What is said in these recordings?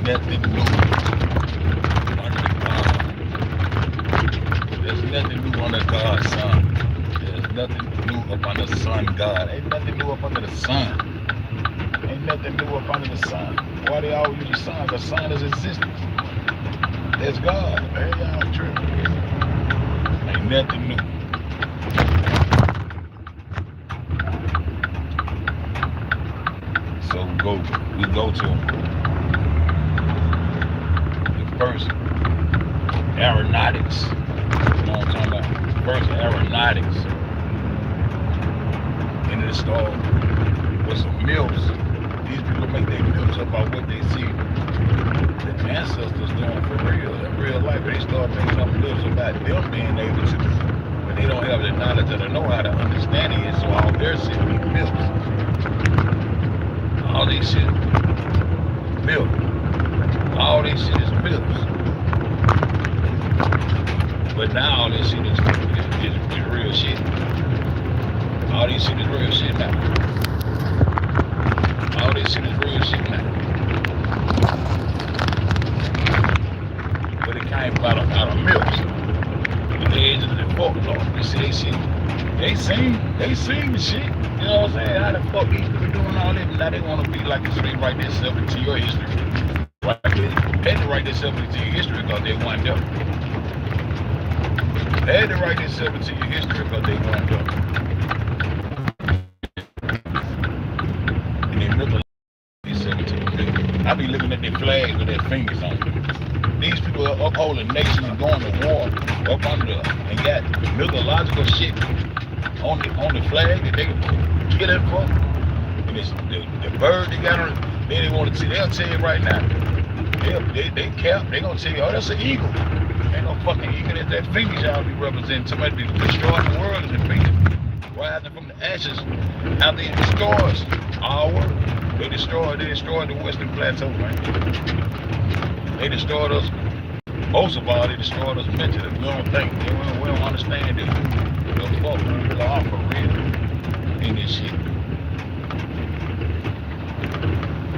nothing new under the God. There's nothing new under God's sun. There's nothing new up under the sun, God. Ain't nothing new up under the sun. Ain't nothing new up under the sun. Why they all use the sun? The sun is existence. There's God. Man, y'all tripping. Ain't nothing new. So we go to the first aeronautics. You know what I'm talking about? First aeronautics. And it started with some mills. These people make their mills about what they see the ancestors doing for real, in real life. They start making up mills about them being able to, but they don't have the knowledge or the know-how to understand it, so all their shit be mills. All this shit, milk. All this shit is milks. But now all this shit is real shit. All this shit is real shit now. All this shit is real shit now. But it came out of milks. The edges of the folklore. You see they shit. They seen the shit. You know what I'm saying? How the fuck these people doing all that? Now they want to be like this. They write themselves into your history. Right? They had to write themselves into your history because they wind up. They had to write themselves into your history because they wind up. And they look like themselves into your history. I be looking at their flags with their fingers on them. These people are upholding nations and going to war up under and got mythological shit on the flag that they get it for. And it's the bird they got on it, they want to see. They'll tell you right now. They gonna tell you, oh, that's an eagle. Ain't no fucking eagle. That finger y'all be representing. Somebody be destroying the world in the finger. Rising from the ashes after it destroys our world. They destroyed the Western Plateau, man. They destroyed us. Most of all, they destroyed us mentally. We don't think. We don't understand it. The fuck we really are for real in this shit.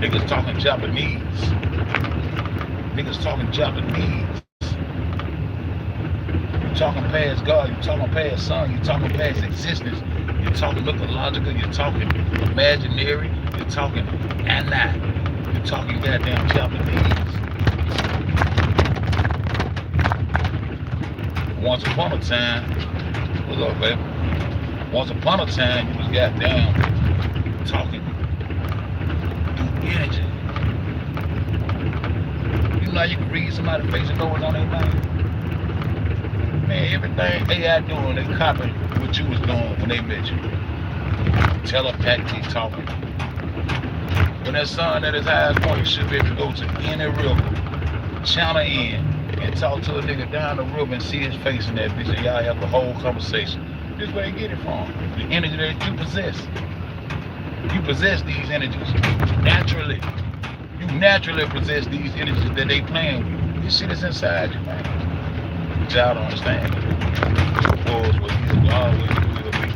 Niggas talking Japanese. Niggas talking Japanese. You talking past God. You talking past sun. You talking past existence. You talking mythological. You talking imaginary. You talking anna. You talking goddamn Japanese. Once upon a time, what's up, baby? Once upon a time, you was goddamn talking through energy. You know, you can read somebody's face and know what's on their mind. Man, everything AI doing, they copying what you was doing when they met you. Telepathy talking. When that sun at his highest point, you should be able to go to any river, channel in, and talk to a nigga down the river and see his face in that bitch, and y'all have a whole conversation. This is where you get it from. The energy that you possess. You possess these energies naturally. You naturally possess these energies that they playing with. This shit is inside you, man. But y'all don't understand. Was what you always will be.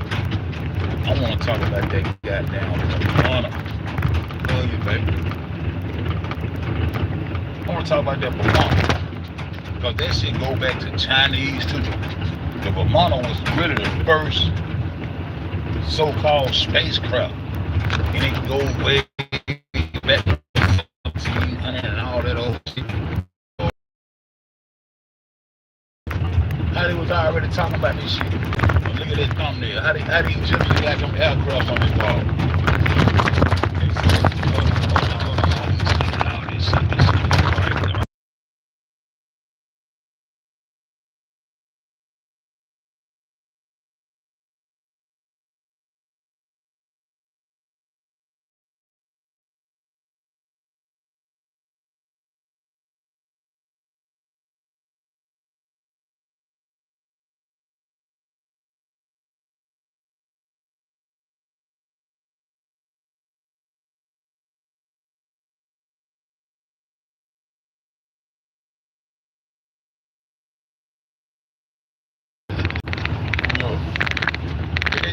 I want to talk about that goddamn Pomona. Love you, baby. I want to talk about that Pomona. Because that shit go back to Chinese too. The Pomona was really the first so-called spacecraft. And it go way back to 1700 and all that old shit. How they was already talking about this shit. And look at this thumbnail. How the Egyptians got them aircraft on this wall. They said, all this shit.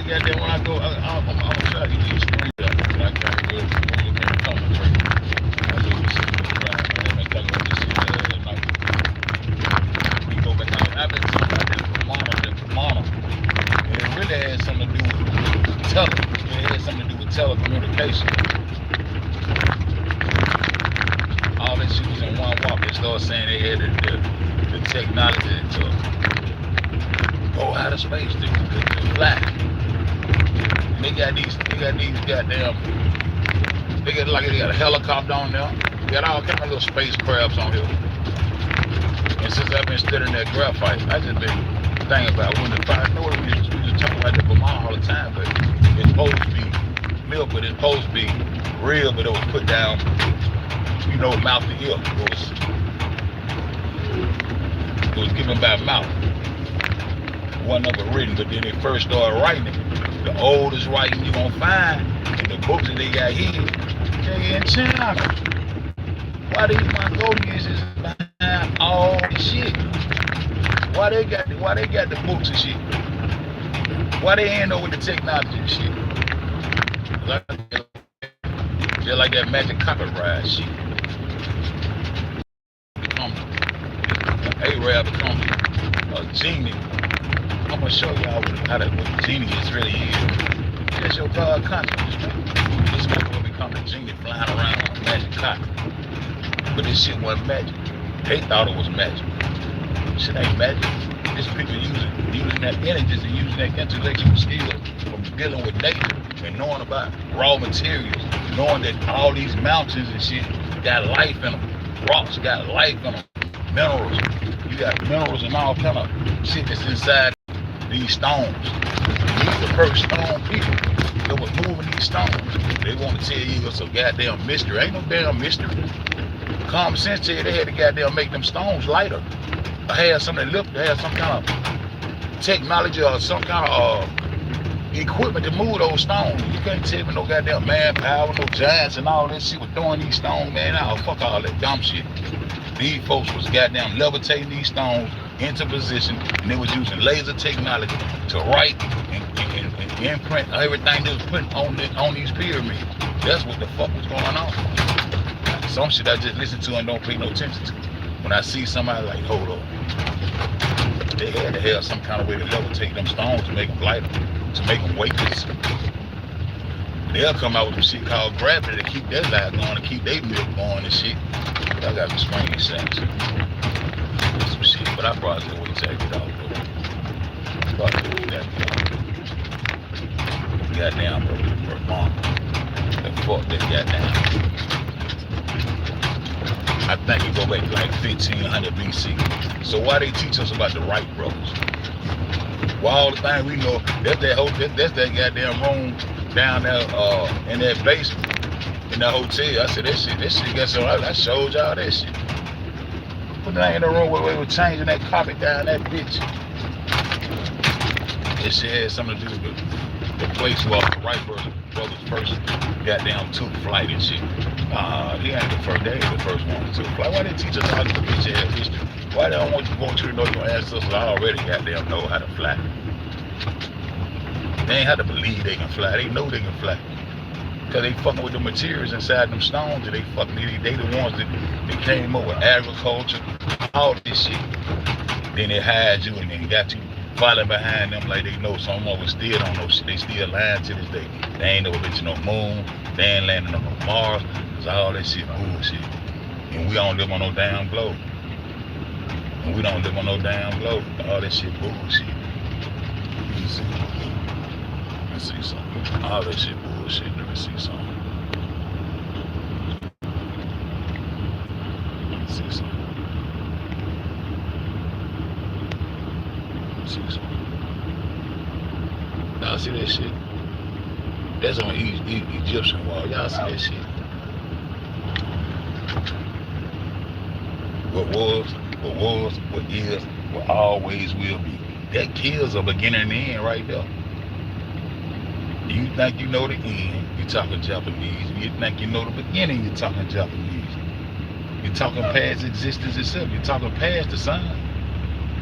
Goddamn, when I go, I'm try to get these screens up. I can't do it. You can't come and trade. I do this shit around. started saying they had the technology to go out of space to fly. And they got these goddamn, they got a helicopter on there. They got all kind of little spacecrafts on here. And since I've been studying that graphite, I just been thinking about when the fire, I know we just talk about the Vermont all the time, but it's supposed to be milk, but it's supposed to be real, but it was put down, you know, mouth to ear. It was given by mouth. One of it written, but then they first started writing it. The oldest writing you gonna find in the books that they got here, they in China. Why these Mongolians is behind all this shit? Why they got the books and shit? Why they ain't know with the technology and shit? Just like that magic carpet ride shit. Arab become a genie. I'm gonna show y'all what genius really is. That's your God consciousness, man. This man will become a genie flying around on a magic carpet. But this shit wasn't magic. They thought it was magic. Shit ain't magic. This people using that energy and using that intellectual skill from dealing with nature and knowing about raw materials, knowing that all these mountains and shit got life in them. Rocks got life in them. Minerals. You got minerals and all kind of shit that's inside these stones. These the first stone people that was moving these stones. They want to tell you it's a goddamn mystery. Ain't no damn mystery. Common sense tell you they had to goddamn make them stones lighter. Or have something to lift, have some kind of technology or some kind of equipment to move those stones. You can't tell me no goddamn manpower, no giants and all that shit was doing these stones, man. Nah, fuck all that dumb shit. These folks was goddamn levitating these stones into position, and they was using laser technology to write and imprint everything they was putting on these pyramids. That's what the fuck was going on. Some shit I just listen to and don't pay no attention to. When I see somebody like, hold on, they had to have some kind of way to levitate them stones to make them lighter, to make them weightless. They'll come out with some shit called gravity to keep their life going, to keep their milk going and shit. I got some strange sense. Some shit, but I probably can't wait till I get out, bro. Probably that. Goddamn, bro. Vermont. The fuck that goddamn. I think you go back to like 1500 BC. So why they teach us about the Wright brothers? Well, all the things we know, that's that goddamn room down there in that basement, in that hotel. I said, this shit got some, I showed y'all that shit. Put that in the room where we were changing that carpet down that bitch. This shit had something to do with the place where the Wright brothers first goddamn took flight and shit. He ain't the first, they ain't the first one to take flight. Why they teach us all this bitch ass history? Why they don't want you to know your ancestors already goddamn know how to fly? They ain't have to believe they can fly. They know they can fly. Cause they fucking with the materials inside them stones, and they the ones that came up with agriculture, all this shit. Then they hired you and then got you following behind them like they know someone was still don't know shit. They still lying to this day. They ain't no original moon. They ain't landing on no Mars. Cause all that shit bullshit. And we don't live on no damn globe. And we don't live on no damn globe. All that shit bullshit. Let me see something. All that shit bullshit. Let me see something. Let me see something. Let me see something. Y'all see that shit? That's on Egyptian wall. Y'all see that shit? What is, what always will be. That kills a beginning and end right there. You think you know the end, you're talking Japanese. You think you know the beginning, you're talking Japanese. You're talking past existence itself. You're talking past the sun.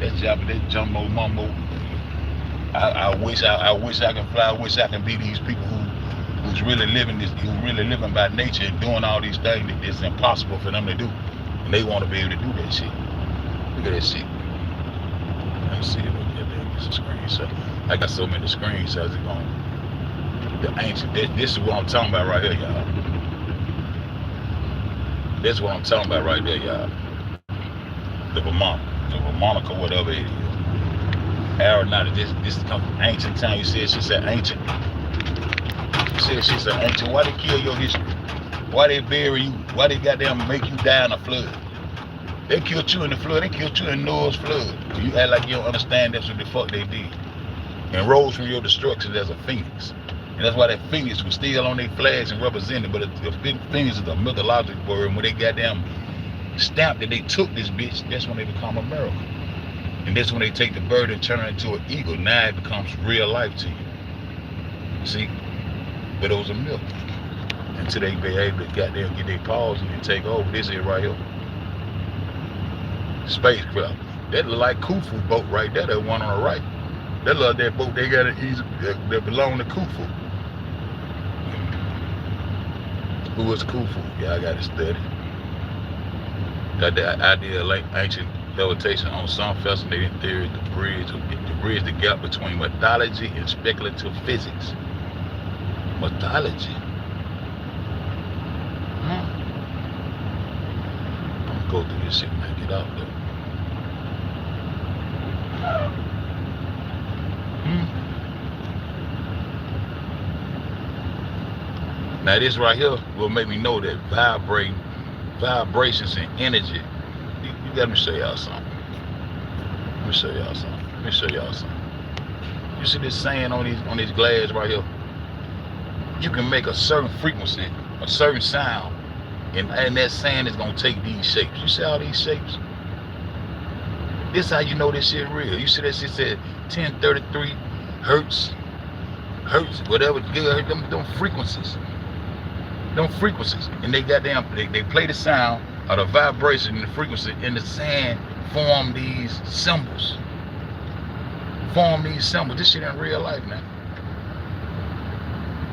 That's Japanese, that jumbo mumbo. I wish I could fly. I wish I could be these people who's really living by nature and doing all these things that it's impossible for them to do. And they want to be able to do that shit. Look at that shit. Let me see if I can get a screenshot. I got so many screenshots. The ancient. This is what I'm talking about right here, y'all. This is what I'm talking about right there, y'all. the Vermonica, whatever it is. Aeronautic, this come from ancient time. You said she said ancient. You said she said ancient. Why they kill your history? Why they bury you? Why they goddamn make you die in a flood? They killed you in the flood. They killed you in Noah's flood. You act like you don't understand that's what the fuck they did. And rose from your destruction as a phoenix. And that's why that phoenix was still on their flags and represented. But the phoenix is a mythological word. And when they goddamn stamped that they took this bitch, that's when they become America. And that's when they take the bird and turn it into an eagle. Now it becomes real life to you. See? But it was a myth. Until they be able to goddamn get their paws and take over. This is right here. Spacecraft. That look like Khufu boat right there, that one on the right. That look that boat they got in Egypt that belong to Khufu. Who was Khufu? Yeah, I gotta study. Got the idea of like ancient levitation on some fascinating theory to bridge the gap between mythology and speculative physics. Mythology. I'm gonna go through this shit when I get out though. Now this right here will make me know that vibrations and energy. You got me show y'all something. Let me show y'all something. You see this saying on these glass right here? You can make a certain frequency, a certain sound, and that sound is gonna take these shapes. You see all these shapes? This is how you know this shit real. You see that shit said 1033 hertz, whatever, them frequencies. Them frequencies. And they goddamn, they play the sound of the vibration and the frequency, and the sand form these symbols. This shit in real life now.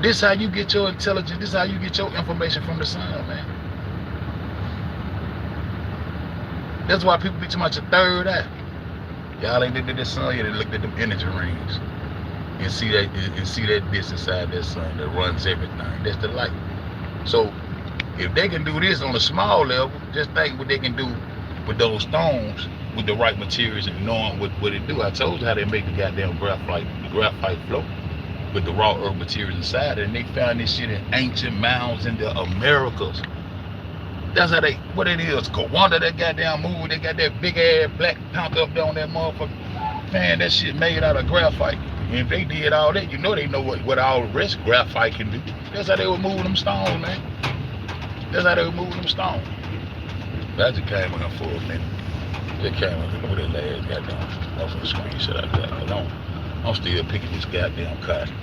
This how you get your intelligence, this how you get your information from the sun, man. That's why people be too much a third eye. Y'all ain't looked at the sun yet, they looked at them energy rings. And see that disc inside that sun that runs everything. That's the light. So if they can do this on a small level, just think what they can do with those stones with the right materials and knowing what it do. I told you how they make the goddamn graphite flow with the raw earth materials inside it, and they found this shit in ancient mounds in the Americas. That's how what it is. Gowanda, that goddamn movie, they got that big ass Black Panther up there on that motherfucker. Man, that shit made out of graphite. And if they did all that, you know they know what all the rest graphite can do. That's how they were moving them stones, man. That's how they were moving them stones. I just came in for a minute. Just came in. Look at that last goddamn off of the screenshot I got. Cause I'm still picking this goddamn cotton.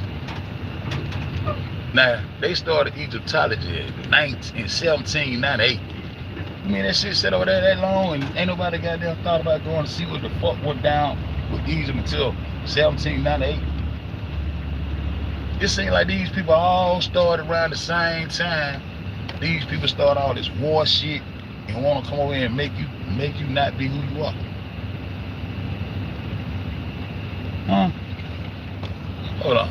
Now, they started Egyptology in 1798. I mean, that shit sat over there that long, and ain't nobody goddamn thought about going to see what the fuck went down with Egypt until 1798. It seemed like these people all started around the same time. These people start all this war shit and want to come over here and make you not be who you are. Huh? Hold on.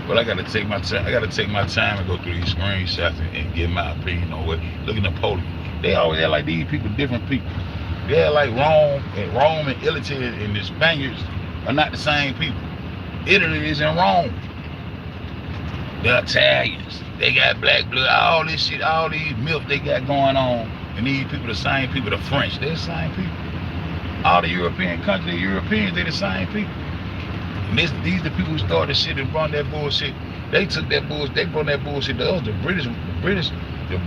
But I gotta take my time. I gotta take my time and go through these screenshots and give my opinion on what. Look at Napoleon. They always act like these people, different people. They act like Rome and Italy and the Spaniards are not the same people. Italy is in Rome. The Italians, they got black blood, all this shit, all these myths they got going on. And these people the same people. The French, they're the same people. All the European countries, the Europeans, they're the same people. And these the people who started shit and run that bullshit They took that bullshit. They brought that bullshit to us. The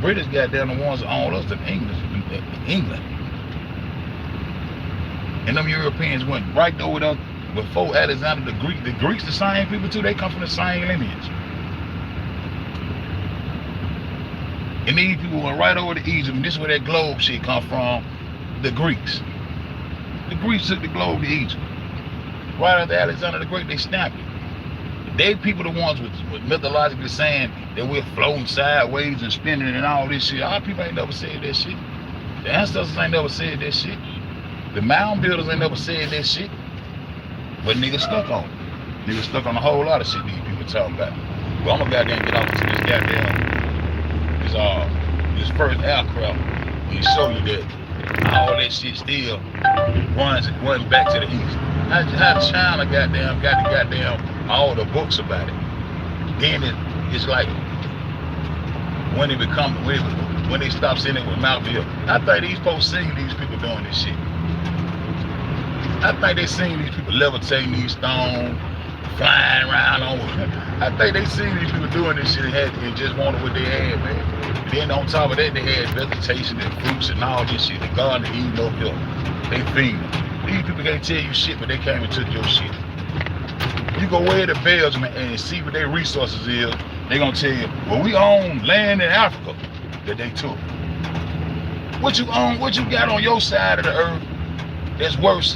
British got down the ones that owned us in England. And them Europeans went right over there before Alexander the Greek. The Greeks, the same people too. They come from the same lineage. And these people went right over to Egypt. And this is where that globe shit come from. The Greeks. The Greeks took the globe to Egypt. Right after Alexander the Great, they snapped it. They people the ones with mythologically saying that we're floating sideways and spinning and all this shit. Our people ain't never said that shit. The ancestors ain't never said that shit. The mound builders ain't never said that shit. But niggas stuck on it. Niggas stuck on a whole lot of shit these people talking about. But I'm gonna goddamn get off into this goddamn this first aircraft and show you that all that shit still runs back to the east. How China goddamn got the goddamn all the books about it. Then it's like when they stop sending it with Mouthville. I think these folks seen these people doing this shit. I think they seen these people levitating these stones, flying around on. I think they seen these people doing this shit and just wanted what they had, man. Then on top of that, they had vegetation and fruits and all this shit. The Garden of Eden no help. They feed them. These people can't tell you shit, but they came and took your shit. You go way to Belgium and see what their resources is, they gonna tell you, well, we own land in Africa that they took. What you own, what you got on your side of the earth that's worth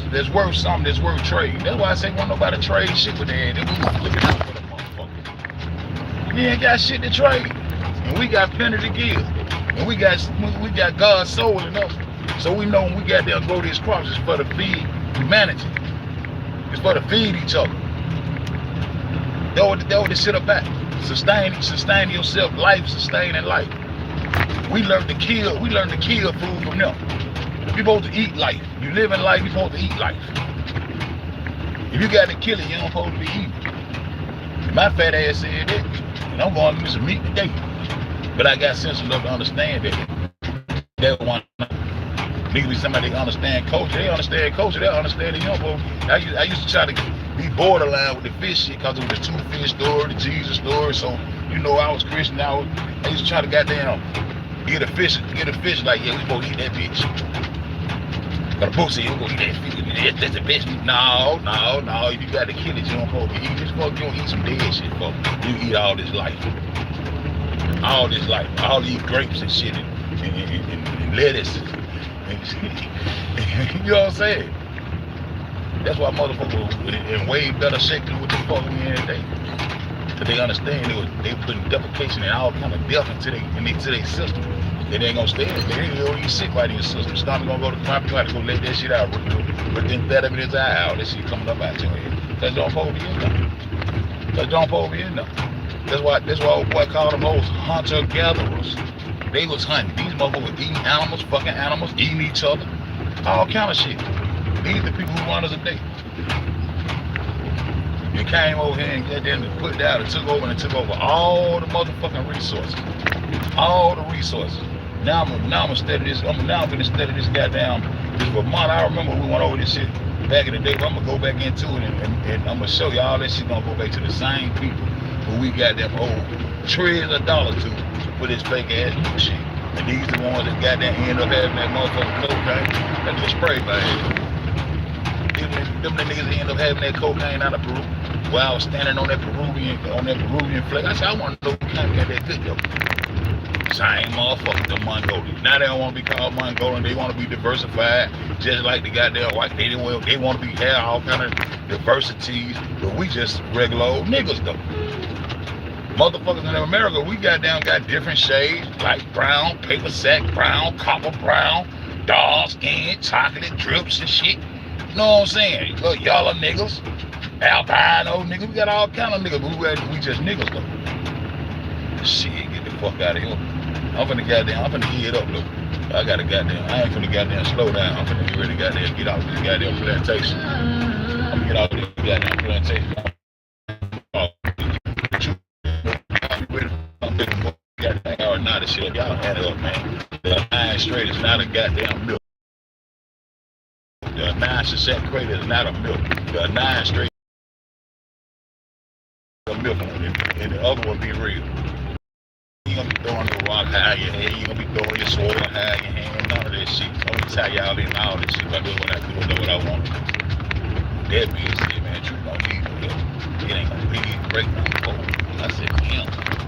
something that's worth trading. That's why I say want nobody trade shit with their head. We not looking out for the motherfuckers. You ain't got shit to trade. And we got plenty to give. And we got God's soul in us. So we know when we got there and grow these crops, it's for to feed humanity. It's for to feed each other. That's what this shit about. Sustain yourself, sustaining life. We learn to kill food from them. You're supposed to eat life. You live in life, you're supposed to eat life. If you got to kill it, you don't supposed to be eating. My fat ass said that, and I'm going to get some meat today. But I got sense enough to understand that. That one niggas be somebody that understand culture. They understand culture, they understand the young folks. I used to try to be borderline with the fish shit because it was the two fish story, the Jesus story. So, you know, I was Christian. I used to try to goddamn get a fish like, yeah, we supposed to eat that bitch. But the book said, you gonna eat that fish, that's the best. No, you got to kill it, you don't supposed to eat this fuck, you don't eat some dead shit, fuck. You eat all this life. All this life, all these grapes and shit and lettuce. You know what I'm saying? That's why motherfuckers in way better shape than what the fuck we in today. Cause they understand they putting defecation and all kind of death into their system. It ain't gonna stay in there. They don't even sit right in your system. Stomach gonna go to the crop, you have to go let that shit out. But then that of it is out. That shit coming up out your head. That's don't supposed to be in there. That's don't supposed to be in there. That's why old boy called them those hunter-gatherers. They was hunting. These motherfuckers eating animals, fucking animals, eating each other. All kind of shit. These are the people who run us today. They came over here and got them and put down and took over all the motherfucking resources. All the resources. Now I'm gonna study this. I'm gonna study this goddamn this Vermont. I remember we went over this shit back in the day, but I'm gonna go back into it and I'm gonna show you all that shit gonna go back to the same people who we got them old trillions of dollars to for this fake ass shit. And these the ones that got that end up having that motherfucking cocaine. That just spray bag. Them niggas end up having that cocaine out of Peru. While I was standing on that Peruvian flag, I said, I want to know who kind of got that good though. Same motherfucker, the Mongolians. Now they don't want to be called Mongolian. They want to be diversified, just like the goddamn white. They want to be have all kind of diversities, but we just regular old niggas though. Motherfuckers in America, we got different shades, like brown, paper sack brown, copper brown, dark skin, chocolate drips and shit. You know what I'm saying? Look, y'all are niggas, albino niggas, we got all kind of niggas, but we just niggas though. Shit, get the fuck out of here. I'm finna head up though. I ain't finna goddamn slow down. I'm finna get ready to goddamn get out this goddamn plantation. I'm gonna get out this goddamn plantation. Or not a shit. Y'all had it up, man. The 9 straight is not a goddamn milk. The 9 success crate is not a milk. The 9 straight myth one, and the other one be real. You ain't gonna be throwing no rock high in your head. You ain't gonna be throwing your sword high in your hand. None of that shit. I'm gonna tell y'all in all this shit. I do what I do. I know what I want. That being said, man, truth don't leave no help. It ain't gonna leave, break my soul. I said, damn.